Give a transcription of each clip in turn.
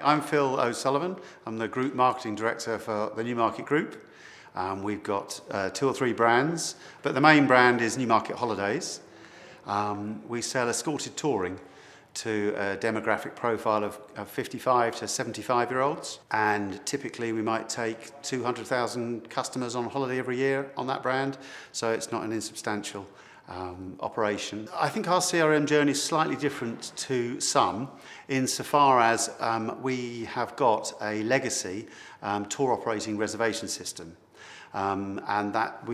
I'm Phil O'Sullivan. I'm the Group Marketing Director for the Newmarket Group. We've got 2 or 3 brands, but the main brand is Newmarket Holidays. We sell escorted touring to a demographic profile of 55 to 75-year-olds, and typically we might take 200,000 customers on holiday every year on that brand, so it's not an insubstantial operation. I think our CRM journey is slightly different to some insofar as we have got a legacy tour operating reservation system. And that's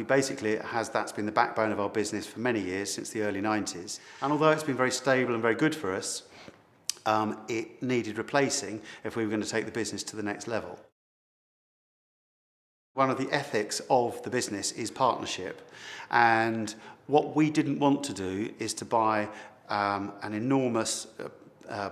been the backbone of our business for many years, since the early 90s. And although it's been very stable and very good for us, it needed replacing if we were going to take the business to the next level. One of the ethics of the business is partnership, and what we didn't want to do is to buy an enormous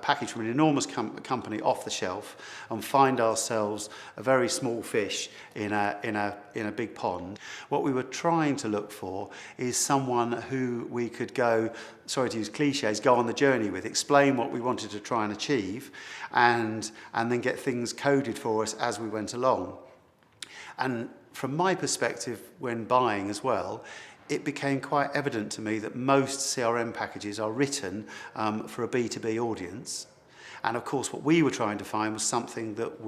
package from an enormous company off the shelf and find ourselves a very small fish in a big pond. What we were trying to look for is someone who we could go, sorry to use cliches, go on the journey with, explain what we wanted to try and achieve, and then get things coded for us as we went along. And from my perspective, when buying as well, it became quite evident to me that most CRM packages are written for a B2B audience. And of course, what we were trying to find was something that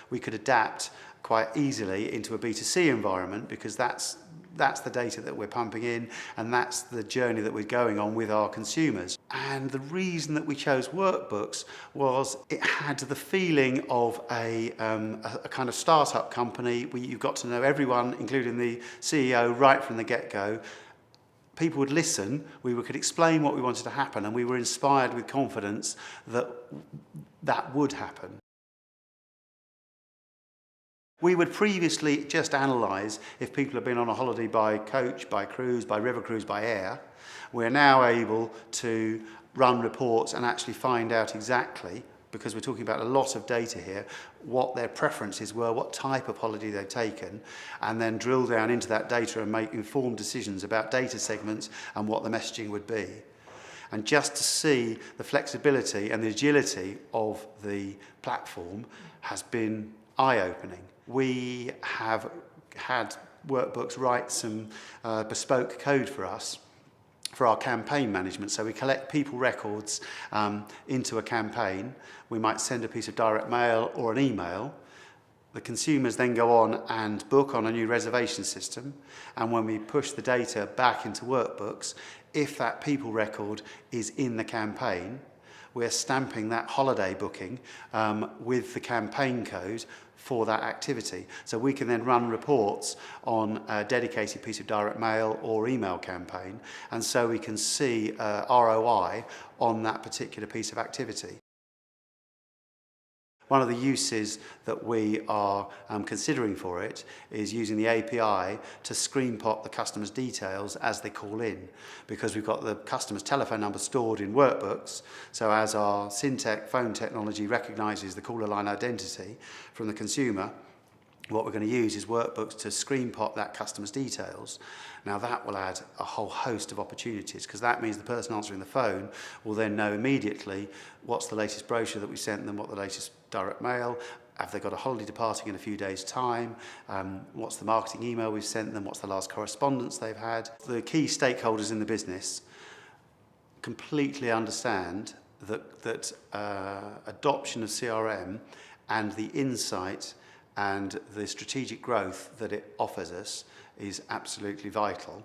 we could adapt quite easily into a B2C environment, because that's the data that we're pumping in, and that's the journey that we're going on with our consumers. And the reason that we chose Workbooks was it had the feeling of a kind of startup company where you've got to know everyone, including the CEO, right from the get-go. People would listen, we could explain what we wanted to happen, and we were inspired with confidence that that would happen. We would previously just analyse if people have been on a holiday by coach, by cruise, by river cruise, by air. We're now able to run reports and actually find out exactly, because we're talking about a lot of data here, what their preferences were, what type of holiday they've taken, and then drill down into that data and make informed decisions about data segments and what the messaging would be. And just to see the flexibility and the agility of the platform has been eye-opening. We have had Workbooks write some bespoke code for us for our campaign management. So we collect people records into a campaign. We might send a piece of direct mail or an email. The consumers then go on and book on a new reservation system. And when we push the data back into Workbooks, if that people record is in the campaign, we're stamping that holiday booking with the campaign code for that activity. So we can then run reports on a dedicated piece of direct mail or email campaign, and so we can see ROI on that particular piece of activity. One of the uses that we are considering for it is using the API to screen pop the customer's details as they call in, because we've got the customer's telephone number stored in Workbooks. So as our Syntec phone technology recognises the caller line identity from the consumer, what we're going to use is Workbooks to screen pop that customer's details. Now that will add a whole host of opportunities, because that means the person answering the phone will then know immediately what's the latest brochure that we sent them, what the latest direct mail, have they got a holiday departing in a few days' time, what's the marketing email we've sent them, what's the last correspondence they've had. The key stakeholders in the business completely understand that adoption of CRM and the insight and the strategic growth that it offers us is absolutely vital.